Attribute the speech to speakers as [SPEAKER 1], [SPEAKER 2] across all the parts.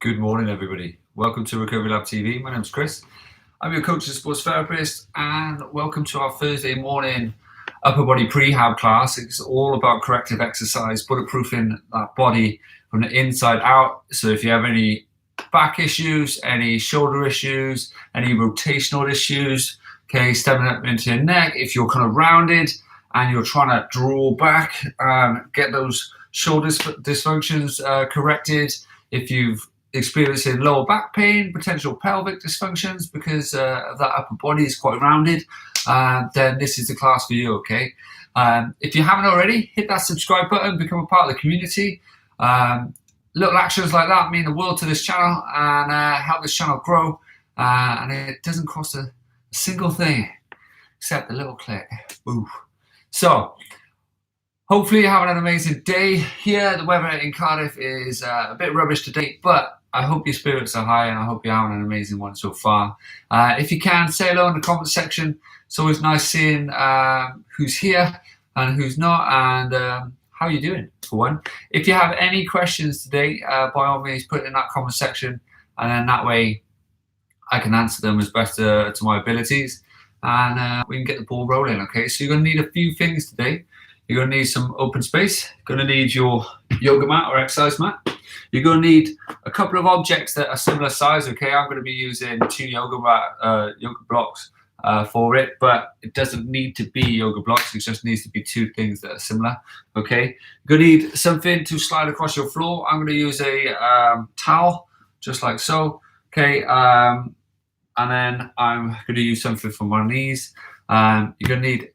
[SPEAKER 1] Good morning, everybody. Welcome to Recovery Lab TV. My name's Chris. I'm your coach and sports therapist, and welcome to our Thursday morning upper body prehab class. It's all about corrective exercise, bulletproofing that body from the inside out. So if you have any back issues, any shoulder issues, any rotational issues, okay, stepping up into your neck, if you're kind of rounded and you're trying to draw back, get those shoulder dysfunctions corrected, if you've experiencing lower back pain, potential pelvic dysfunctions because of that upper body is quite rounded, then this is the class for you, okay? If you haven't already, hit that subscribe button, become a part of the community. Little actions like that mean the world to this channel and help this channel grow, and it doesn't cost a single thing except a little click. Ooh. So, hopefully you're having an amazing day here. The weather in Cardiff is a bit rubbish today, but I hope your spirits are high and I hope you're having an amazing one so far. If you can, say hello in the comment section. It's always nice seeing who's here and who's not, and how you're doing, for one. If you have any questions today, by all means, put it in that comment section, and then that way I can answer them as best to my abilities, and we can get the ball rolling, okay? So you're going to need a few things today. You're going to need some open space. You're going to need your yoga mat or exercise mat. You're going to need a couple of objects that are similar size, okay? I'm going to be using 2 yoga blocks for it, but it doesn't need to be yoga blocks. It just needs to be 2 things that are similar, okay? You're going to need something to slide across your floor. I'm going to use a towel, just like so, okay? And then I'm going to use something for my knees. You're going to need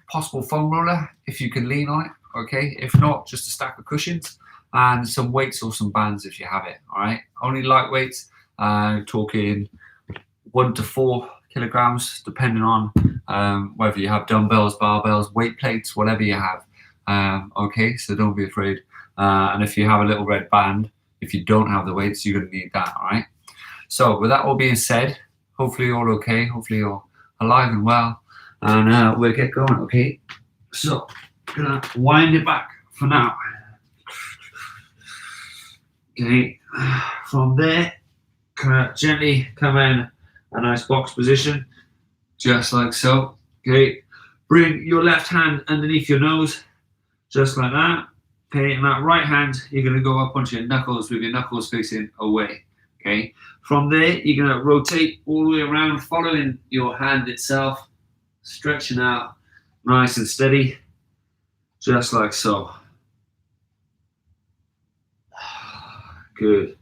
[SPEAKER 1] possible foam roller if you can lean on it, okay? If not, just a stack of cushions and some weights or some bands if you have it, all right? Only light weights, talking 1 to 4 kilograms, depending on whether you have dumbbells, barbells, weight plates, whatever you have, okay? So don't be afraid. And if you have a little red band, if you don't have the weights, you're gonna need that, all right? So with that all being said, hopefully you're all okay, hopefully you're alive and well, and we'll get going, okay? So, I'm gonna wind it back for now. Okay, from there, gently come in a nice box position, just like so. Okay, bring your left hand underneath your nose, just like that. Okay, and that right hand, you're gonna go up onto your knuckles with your knuckles facing away. Okay, from there, you're gonna rotate all the way around, following your hand itself, stretching out nice and steady, just like so. Good.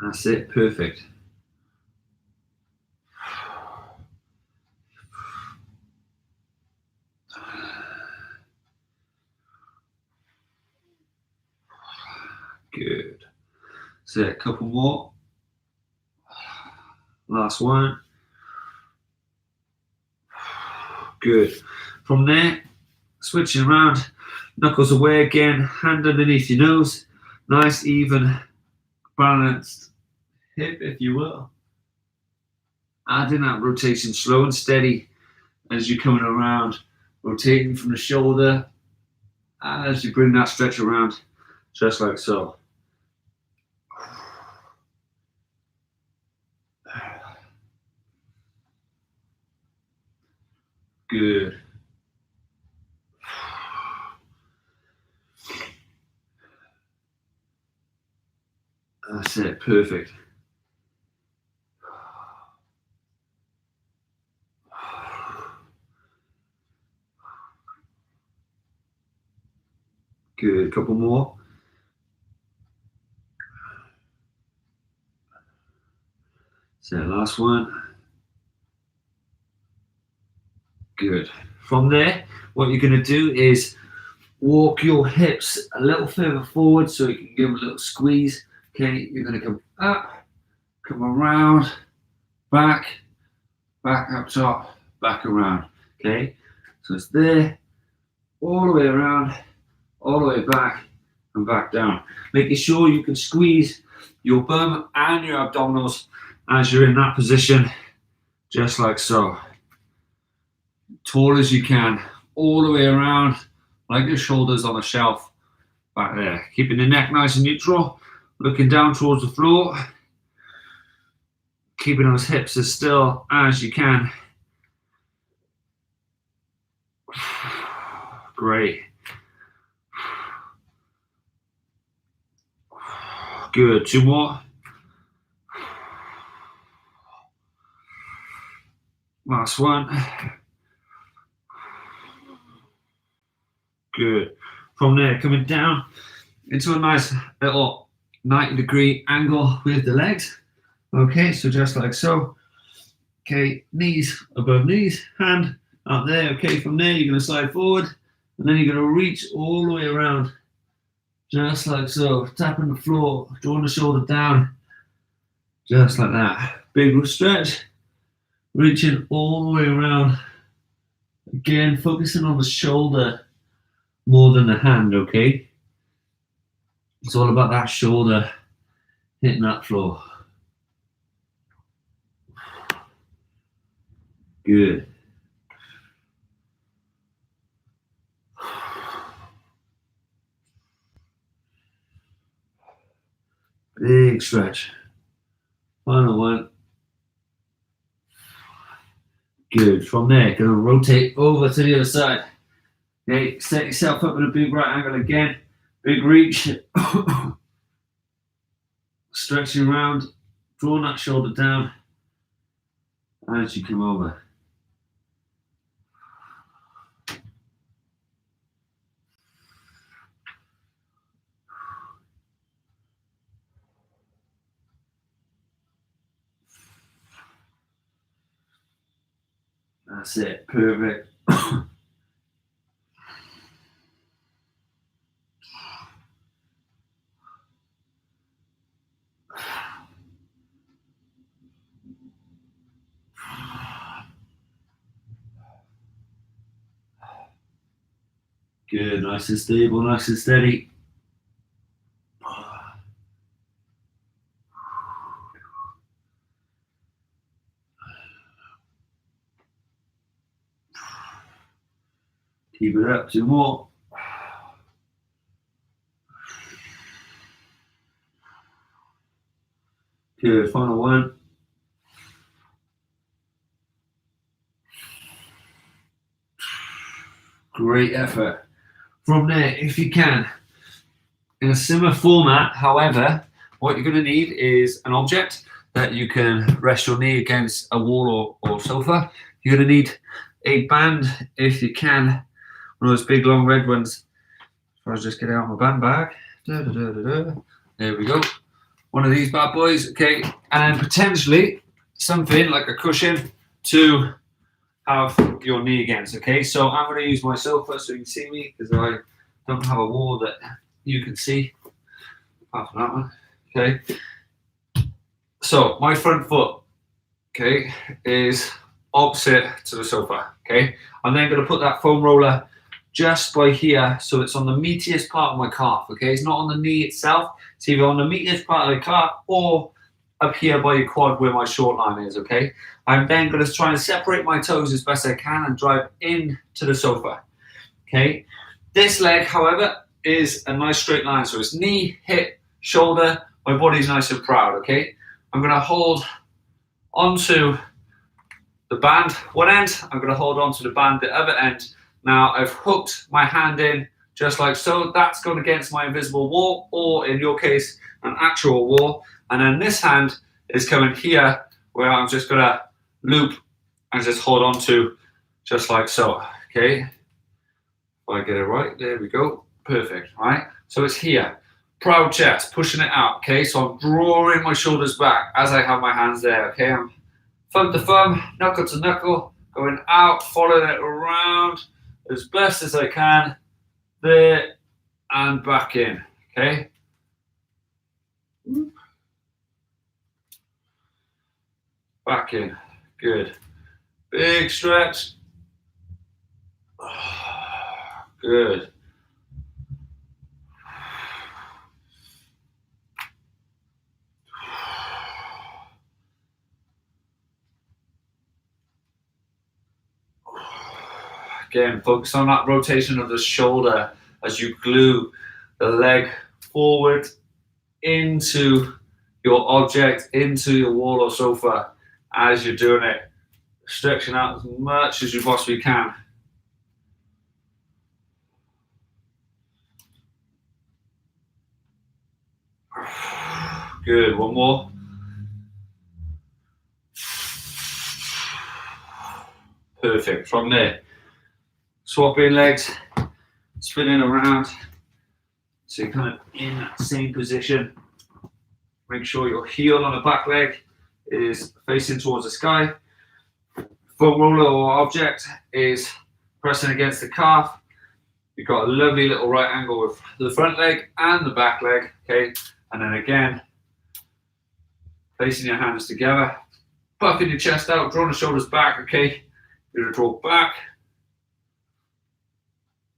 [SPEAKER 1] That's it, perfect. Good. So a couple more. Last one. Good. From there, switching around, knuckles away again, hand underneath your nose. Nice, even, balanced hip, if you will. Adding that rotation slow and steady as you're coming around, rotating from the shoulder as you bring that stretch around, just like so. Good. That's it, perfect. Good, couple more. So last one. Good. From there, what you're going to do is walk your hips a little further forward so you can give them a little squeeze. Okay, you're going to come up, come around, back up top, back around. Okay, so it's there, all the way around, all the way back, and back down. Making sure you can squeeze your bum and your abdominals as you're in that position, just like so. Tall as you can, all the way around, like your shoulders on a shelf back there. Keeping the neck nice and neutral, looking down towards the floor, keeping those hips as still as you can. Great. Good. 2 more. Last one. Good. From there, coming down into a nice little 90-degree angle with the legs. Okay, so just like so. Okay, knees above knees, hand up there. Okay, from there, you're going to slide forward, and then you're going to reach all the way around. Just like so, tapping the floor, drawing the shoulder down, just like that. Big stretch, reaching all the way around. Again, focusing on the shoulder more than the hand, okay? It's all about that shoulder hitting that floor. Good. Big stretch. Final one. Good. From there, going to rotate over to the other side. Okay, set yourself up with a big right angle again. Big reach. Stretching around, drawing that shoulder down as you come over. That's it. Perfect. Good, nice and stable, nice and steady. Keep it up, 2 more. Good, final one. Great effort. From there, if you can, in a similar format, however, what you're going to need is an object that you can rest your knee against a wall or sofa. You're going to need a band, if you can, one of those big long red ones. I'll just get out my band bag. There we go. One of these bad boys, okay, and potentially something like a cushion to have your knee against, okay? So I'm going to use my sofa so you can see me, because I don't have a wall that you can see, apart from that one, okay? So my front foot, okay, is opposite to the sofa, okay? I'm then going to put that foam roller just by here, so it's on the meatiest part of my calf, okay? It's not on the knee itself, it's either on the meatiest part of the calf or up here by your quad where my short line is, okay? I'm then going to try and separate my toes as best I can and drive into the sofa, okay? This leg, however, is a nice straight line, so it's knee, hip, shoulder, my body's nice and proud, okay? I'm going to hold onto the band one end, I'm going to hold onto the band the other end. Now I've hooked my hand in just like so. That's going against my invisible wall, or in your case, an actual wall. And then this hand is coming here, where I'm just going to loop and just hold on to just like so. Okay, if I get it right, there we go. Perfect, right? So it's here. Proud chest, pushing it out. Okay, so I'm drawing my shoulders back as I have my hands there. Okay, I'm thumb to thumb, knuckle to knuckle, going out, following it around as best as I can, there and back in, okay? Back in, good. Big stretch. Good. Again, focus on that rotation of the shoulder as you glue the leg forward into your object, into your wall or sofa as you're doing it. Stretching out as much as you possibly can. Good, one more. Perfect. From there, swapping legs, spinning around. So you're kind of in that same position. Make sure your heel on the back leg is facing towards the sky. Foam roller or object is pressing against the calf. You've got a lovely little right angle with the front leg and the back leg, okay? And then again, placing your hands together, puffing your chest out, drawing the shoulders back, okay? You're gonna draw back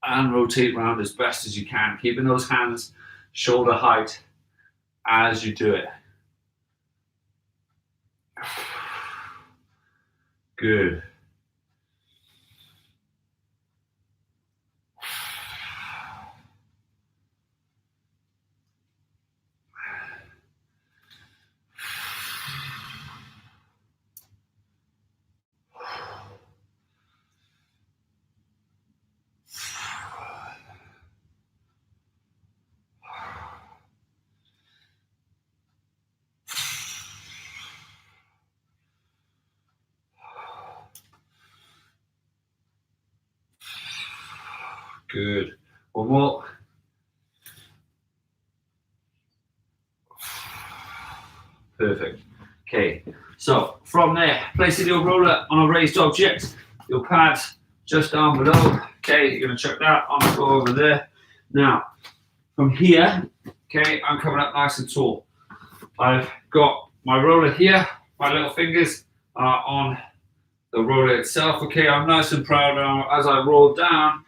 [SPEAKER 1] and rotate around as best as you can, keeping those hands shoulder height as you do it. Good. Good. One more. Perfect. Okay, so from there, placing your roller on a raised object, your pads just down below. Okay, you're going to check that on the floor over there. Now, from here, okay, I'm coming up nice and tall. I've got my roller here, my little fingers are on the roller itself. Okay, I'm nice and proud now. As I roll down,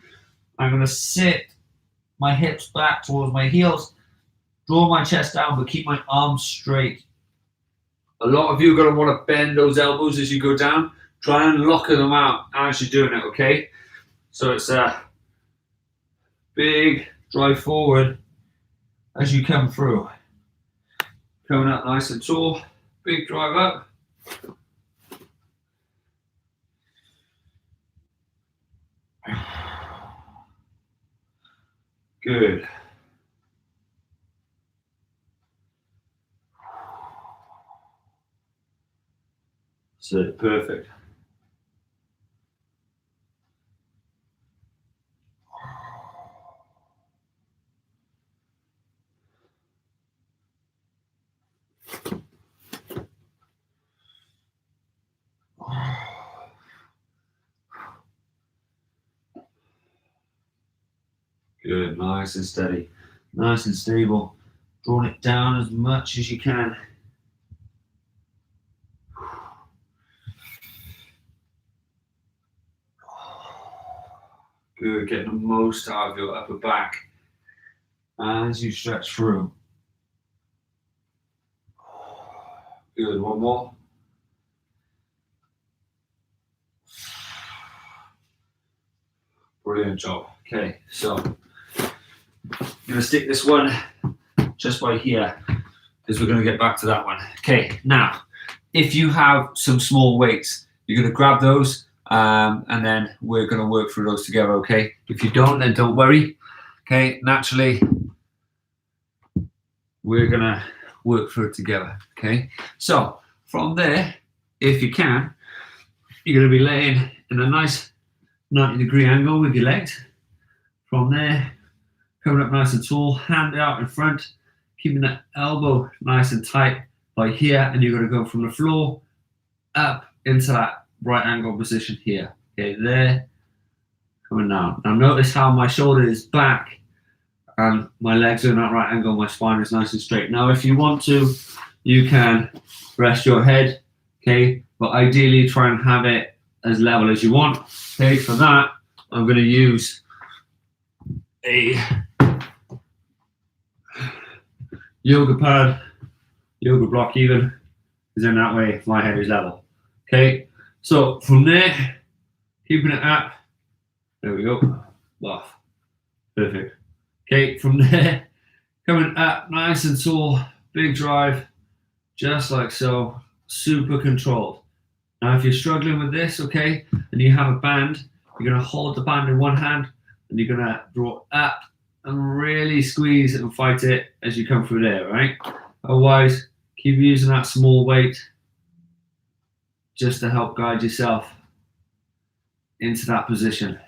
[SPEAKER 1] I'm going to sit my hips back towards my heels, draw my chest down, but keep my arms straight. A lot of you are going to want to bend those elbows as you go down. Try and lock them out as you're doing it, okay? So it's a big drive forward as you come through. Coming up nice and tall, big drive up. Good. So perfect. Good, nice and steady, nice and stable. Drawing it down as much as you can. Good, getting the most out of your upper back as you stretch through. Good, one more. Brilliant job. Okay, so I'm going to stick this one just by here because we're going to get back to that one. Okay, now, if you have some small weights, you're going to grab those and then we're going to work through those together, okay? If you don't, then don't worry. Okay, naturally, we're going to work through it together, okay? So, from there, if you can, you're going to be laying in a nice 90-degree angle with your legs. From there, coming up nice and tall, hand out in front, keeping that elbow nice and tight by here, and you're going to go from the floor up into that right angle position here. Okay, there, coming down. Now notice how my shoulder is back and my legs are in that right angle, my spine is nice and straight. Now if you want to, you can rest your head, okay, but ideally try and have it as level as you want. Okay, for that, I'm going to use a yoga pad, yoga block even, because in that way my head is level. Okay, so from there, keeping it up There we go. Laugh. Perfect. Okay, from there, coming up nice and tall, big drive, just like so, super controlled. Now, if you're struggling with this, okay, and you have a band, you're going to hold the band in one hand and you're going to draw up and really squeeze and fight it as you come through there, right? Otherwise, keep using that small weight just to help guide yourself into that position.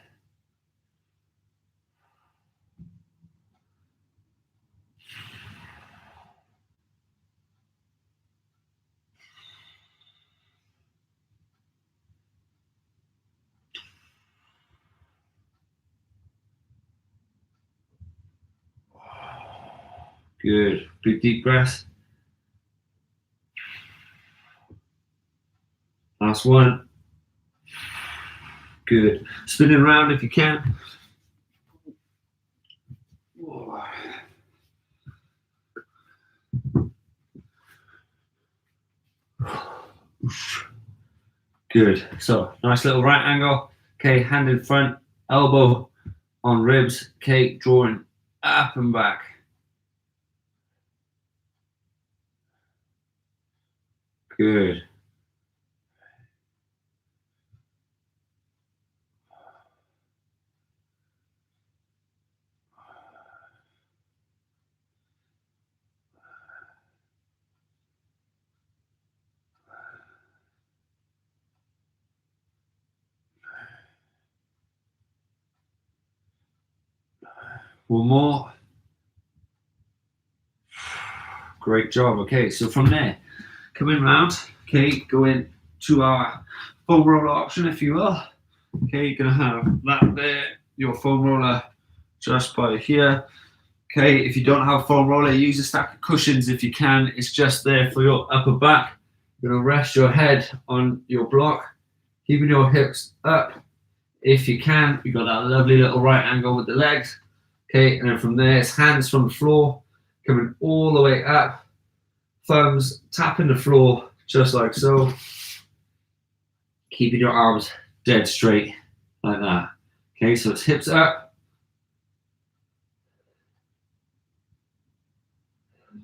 [SPEAKER 1] Good. Big deep breaths. Last one. Good. Spin it around if you can. Good. So nice little right angle. Okay, hand in front, elbow on ribs. Okay, drawing up and back. Good. One more. Great job. Okay, so from there, coming round, okay, going to our foam roller option, if you will. Okay, you're gonna have that there, your foam roller just by here. Okay, if you don't have foam roller, use a stack of cushions if you can. It's just there for your upper back. You're gonna rest your head on your block, keeping your hips up if you can. You've got that lovely little right angle with the legs. Okay, and then from there, it's hands from the floor, coming all the way up, thumbs tapping the floor, just like so. Keeping your arms dead straight, like that. Okay, so it's hips up,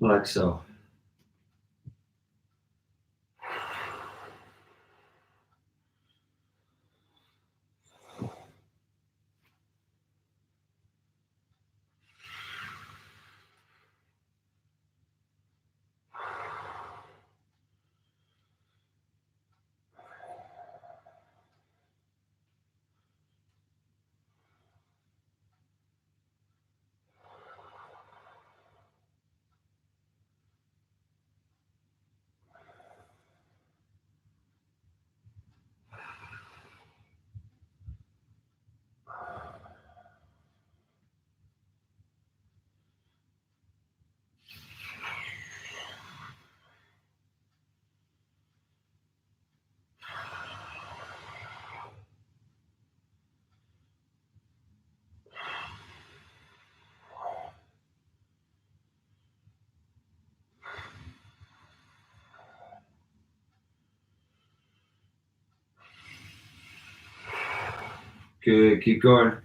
[SPEAKER 1] like so. Good, keep going.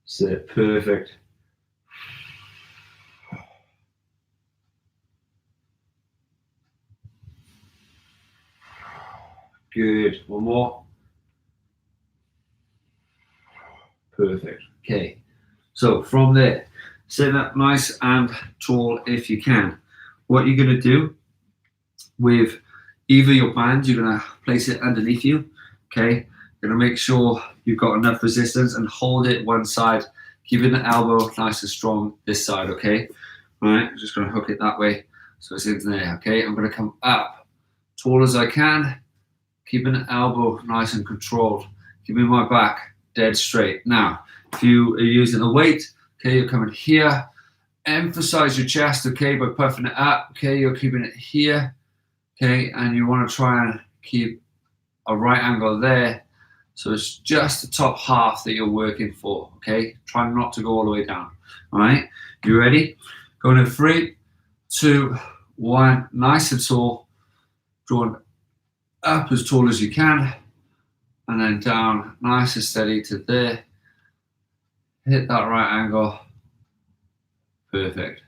[SPEAKER 1] That's it, perfect. Good, one more. Perfect. Okay, so from there, sit up nice and tall if you can. What you're going to do with either your band, you're going to place it underneath you. Okay, you're going to make sure you've got enough resistance and hold it one side, keeping the elbow nice and strong this side. Okay, all right, I'm just going to hook it that way so it's in there. Okay, I'm going to come up tall as I can, keeping the elbow nice and controlled, keeping my back dead straight. Now, if you are using a weight, okay, you're coming here, emphasize your chest, okay, by puffing it up, okay, you're keeping it here, Okay, and you want to try and keep a right angle there. So it's just the top half that you're working for, okay? Try not to go all the way down, all right? You ready? Going in 3, 2, 1, nice and tall. Drawing up as tall as you can, and then down, nice and steady to there. Hit that right angle. Perfect.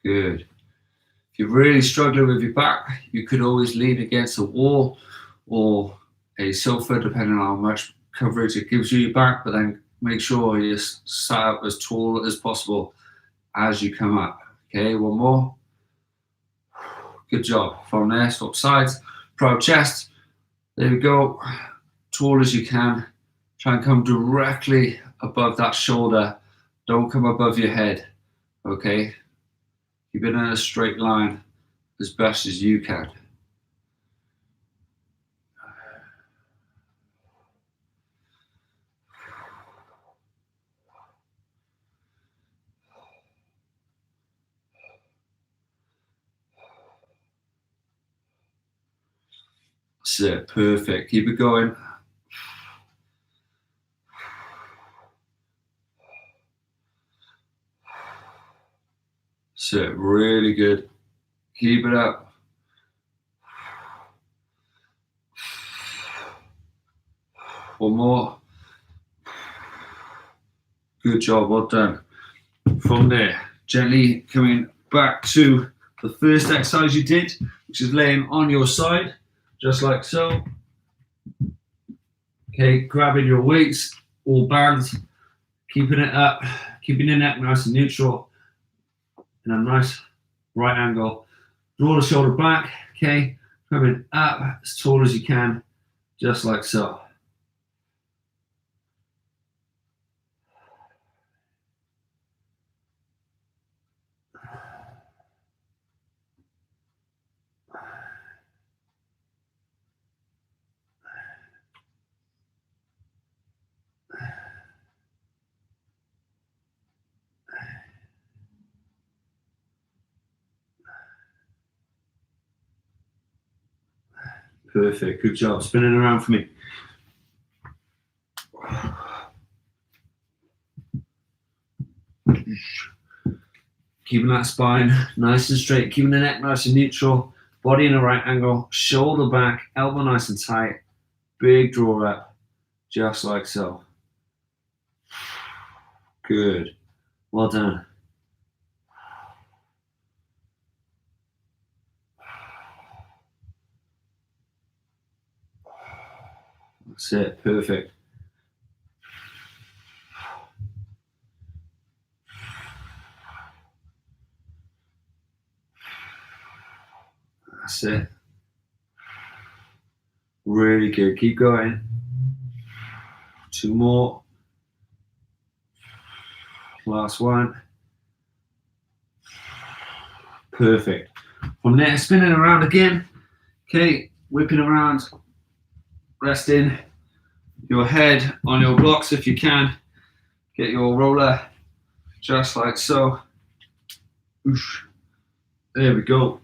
[SPEAKER 1] Good. If you're really struggling with your back, you could always lean against a wall or a sofa, depending on how much coverage it gives you your back, but then make sure you're sat up as tall as possible as you come up. Okay, one more. Good job. From there, swap sides, proud chest. There we go. Tall as you can. Try and come directly above that shoulder. Don't come above your head. Okay? Keep it in a straight line as best as you can. That's it. Perfect. Keep it going. That's it. Really good. Keep it up. One more. Good job. Well done. From there, gently coming back to the first exercise you did, which is laying on your side, just like so. Okay, grabbing your weights, all bands, keeping it up, keeping your neck nice and neutral, in a nice right angle. Draw the shoulder back, okay, coming up as tall as you can, just like so. Perfect, good job. Spinning around for me. Keeping that spine nice and straight, keeping the neck nice and neutral, body in a right angle, shoulder back, elbow nice and tight, big draw up, just like so. Good. Well done. That's it. Perfect. That's it. Really good. Keep going. 2 more. Last one. Perfect. From there, spinning around again. Okay, whipping around, resting your head on your blocks if you can. Get your roller just like so. Oosh. There we go.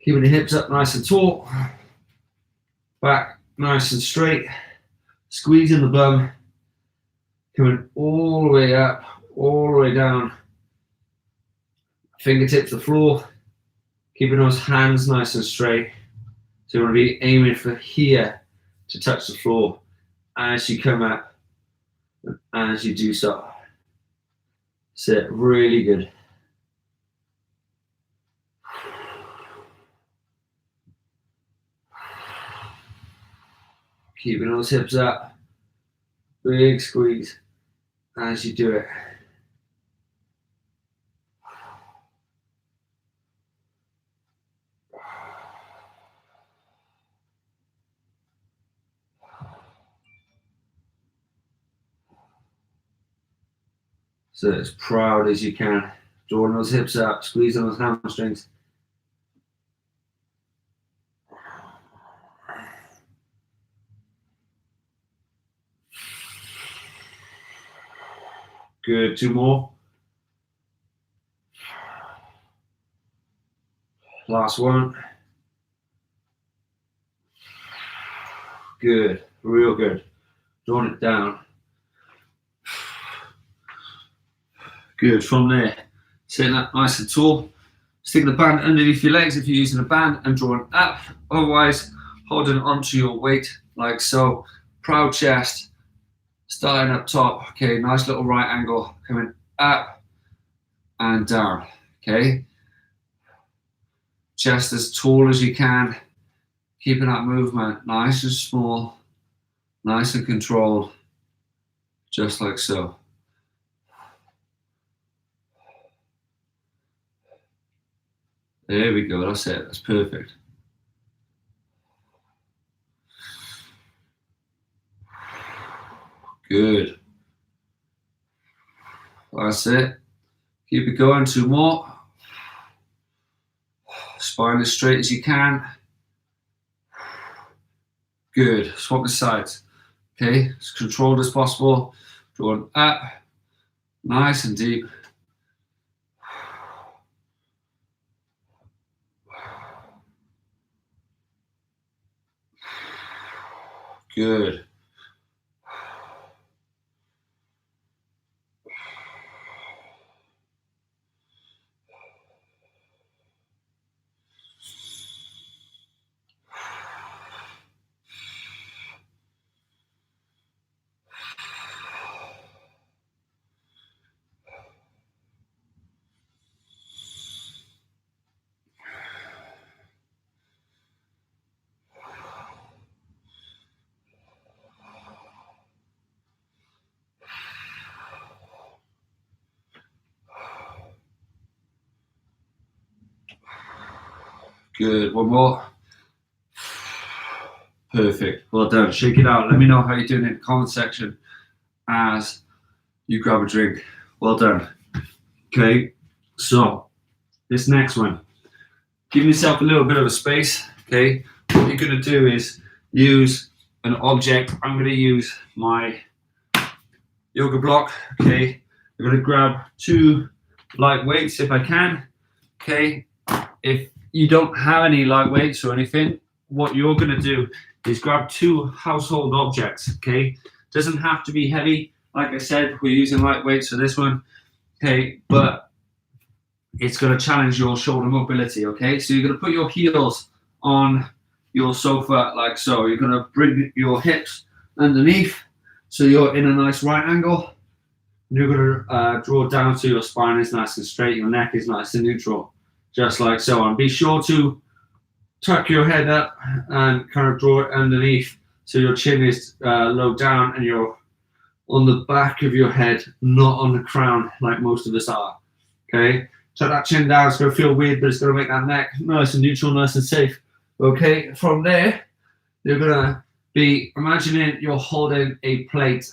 [SPEAKER 1] Keeping the hips up nice and tall. Back nice and straight. Squeezing the bum. Coming all the way up, all the way down. Fingertips to the floor. Keeping those hands nice and straight. So you want to be aiming for here to touch the floor as you come up and as you do so. Sit really good. Keeping those hips up. Big squeeze as you do it. So as proud as you can. Drawing those hips up, squeezing those hamstrings. Good, 2 more. Last one. Good, real good. Drawing it down. Good, from there, sitting up nice and tall. Stick the band underneath your legs if you're using a band and drawing up. Otherwise, holding onto your weight like so. Proud chest, starting up top. Okay, nice little right angle coming up and down. Okay, chest as tall as you can. Keeping that movement nice and small, nice and controlled, just like so. There we go, that's it, that's perfect. Good. That's it. Keep it going, 2 more. Spine as straight as you can. Good, swap the sides. Okay, as controlled as possible. Drawing up, nice and deep. Good. Good, 1 more. Perfect, well done. Shake it out. Let me know how you're doing in the comment section as you grab a drink. Well done. Okay, so this next one, give yourself a little bit of a space. Okay, what you're going to do is use an object. I'm going to use my yoga block. Okay, I'm going to grab 2 light weights if I can. Okay, if you don't have any light weights or anything, what you're going to do is grab 2 household objects. Okay, doesn't have to be heavy. Like I said, we're using light weights for this one. Okay, but it's going to challenge your shoulder mobility. Okay, so you're going to put your heels on your sofa like so. You're going to bring your hips underneath so you're in a nice right angle. You're going to draw down so your spine is nice and straight, your neck is nice and neutral, just like so. And be sure to tuck your head up and kind of draw it underneath so your chin is low down and you're on the back of your head, not on the crown like most of us are. Okay, tuck that chin down. It's going to feel weird, but it's going to make that neck nice and neutral, nice and safe. Okay, from there, you're going to be imagining you're holding a plate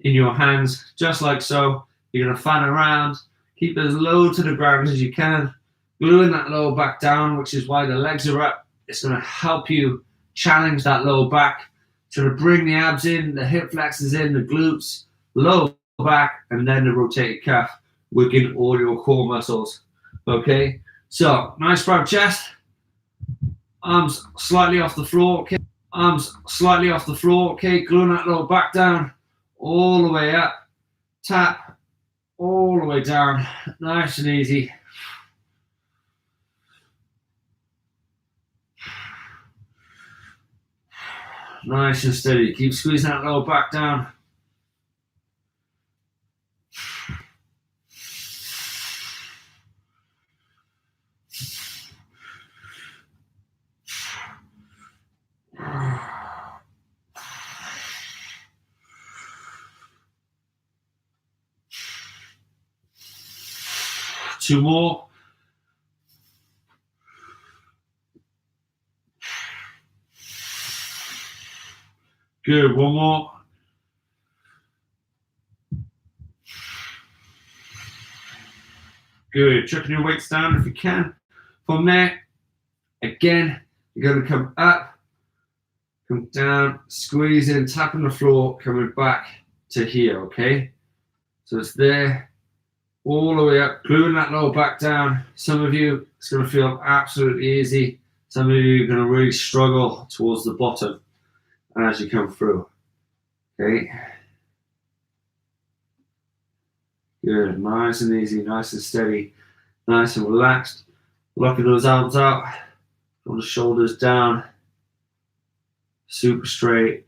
[SPEAKER 1] in your hands, just like so. You're going to fan around, keep it as low to the ground as you can, gluing that lower back down, which is why the legs are up. It's going to help you challenge that lower back. So to bring the abs in, the hip flexors in, the glutes, lower back, and then the rotated calf, working all your core muscles. Okay, so nice proud chest, arms slightly off the floor. Okay, arms slightly off the floor. Okay, gluing that lower back down, all the way up, tap, all the way down, nice and easy. Nice and steady. Keep squeezing that lower back down. Two more. Good, 1 more. Good, chucking your weights down if you can. From there, again, you're going to come up, come down, squeeze in, tapping the floor, coming back to here, okay? So it's there, all the way up, gluing that lower back down. Some of you, it's going to feel absolutely easy. Some of you are going to really struggle towards the bottom as you come through. Okay. Good, nice and easy, nice and steady, nice and relaxed. Locking those arms out, on the shoulders down, super straight,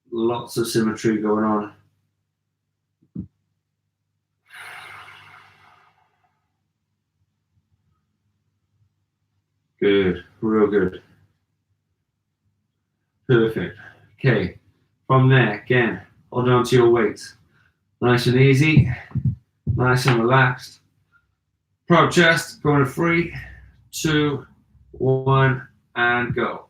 [SPEAKER 1] lots of symmetry going on. Good, real good. Perfect. Okay, from there, again, hold on to your weight. Nice and easy, nice and relaxed. Proud chest, going to 3, 2, 1, and go.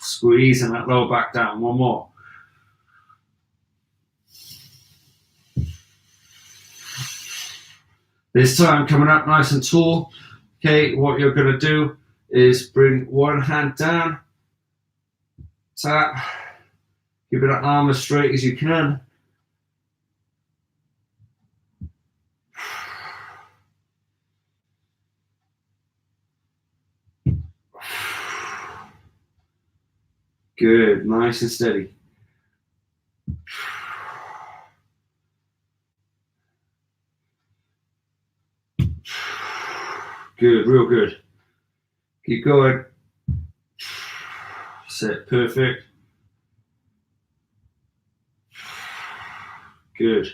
[SPEAKER 1] Squeezing that lower back down. One more. This time coming up nice and tall. Okay, what you're going to do is bring one hand down, tap, keep that arm as straight as you can. Good, nice and steady. Good, real good. Keep going. Set, perfect. Good.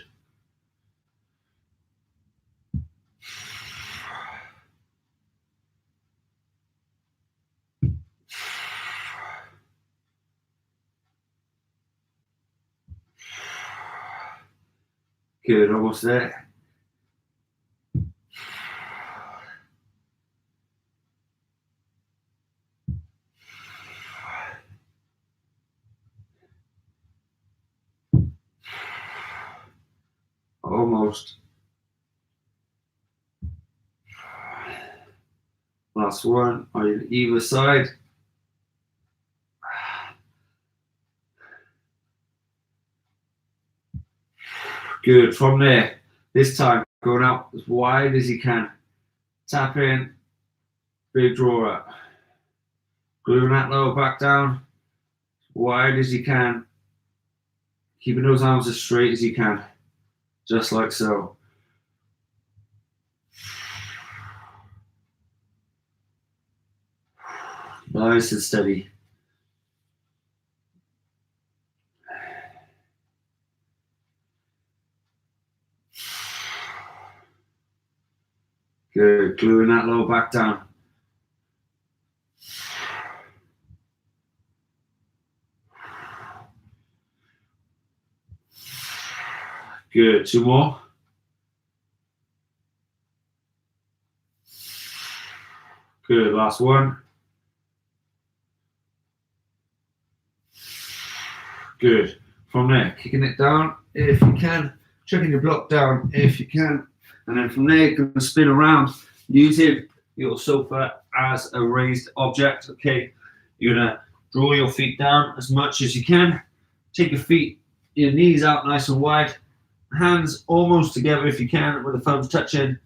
[SPEAKER 1] Good, almost there. Almost. Last one on either side. Good, from there, this time going out as wide as you can. Tap in, big draw up. Gluing that lower back down, wide as you can. Keeping those arms as straight as you can, just like so. Nice and steady. Good, gluing that lower back down. Good, 2 more. Good, last one. Good. From there, kicking it down if you can, chucking your block down if you can, and then from there, you're going to spin around using your sofa as a raised object. Okay, you're going to draw your feet down as much as you can. Take your knees out nice and wide, hands almost together if you can, with the thumbs touching,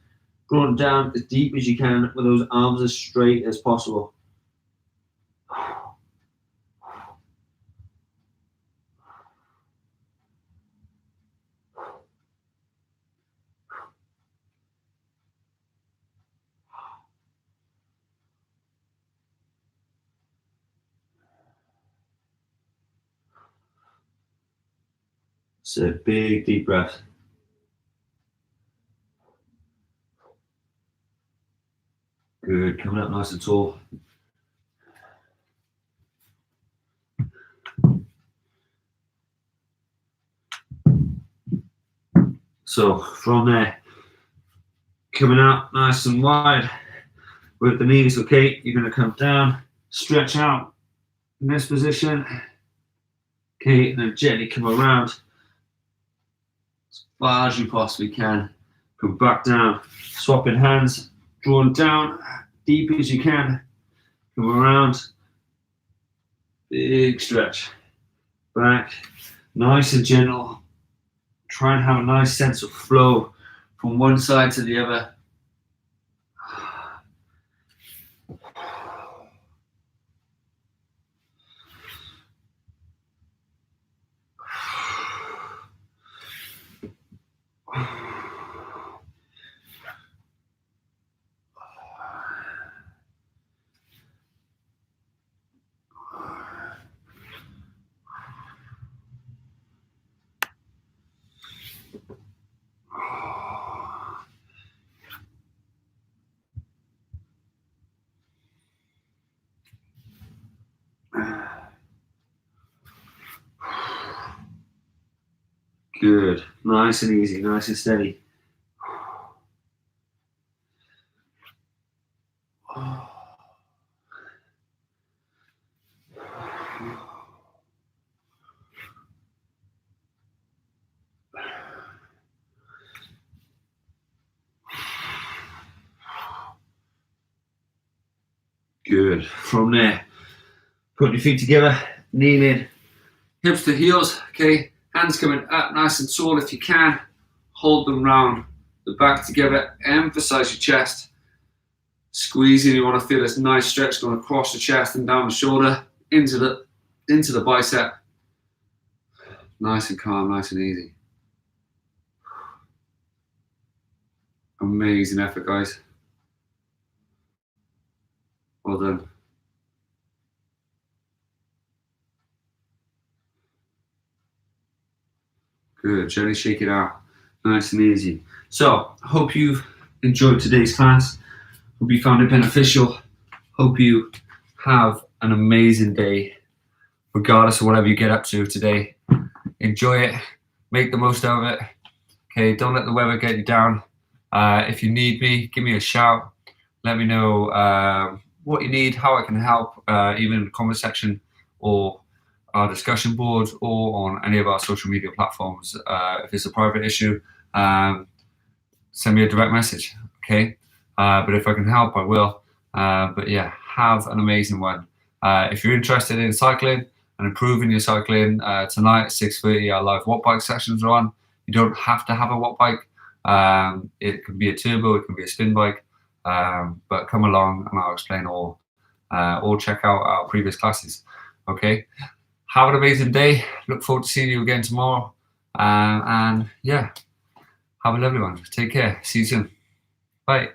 [SPEAKER 1] drawing down as deep as you can with those arms as straight as possible. So big deep breath. Good, coming up nice and tall. So from there, coming out nice and wide, With the knees, okay, you're going to come down, stretch out in this position, okay, and then gently come around as far as you possibly can. Come back down, swapping hands, drawing down deep as you can. Come around, big stretch, back, nice and gentle. Try and have a nice sense of flow from one side to the other. Good, nice and easy, nice and steady. Good. From there, put your feet together, knee in, hips to heels, okay? Hands coming up nice and tall if you can. Hold them round the back together, emphasize your chest. Squeezing, you want to feel this nice stretch going across the chest and down the shoulder, into the bicep. Nice and calm, nice and easy. Amazing effort, guys. Well done. Good, gently shake it out. Nice and easy. So, hope you've enjoyed today's class. Hope you found it beneficial. Hope you have an amazing day, regardless of whatever you get up to today. Enjoy it. Make the most of it. Okay, don't let the weather get you down. If you need me, give me a shout. Let me know what you need, how I can help, even in the comment section or our discussion boards or on any of our social media platforms. If it's a private issue, send me a direct message, okay? But if I can help, I will. But yeah, have an amazing one. If you're interested in cycling and improving your cycling, tonight at 6:30, our live watt bike sessions are on. You don't have to have a watt bike. It can be a turbo, it can be a spin bike, but come along and I'll explain all, or check out our previous classes, okay? Have an amazing day. Look forward to seeing you again tomorrow. And yeah, have a lovely one. Take care. See you soon. Bye.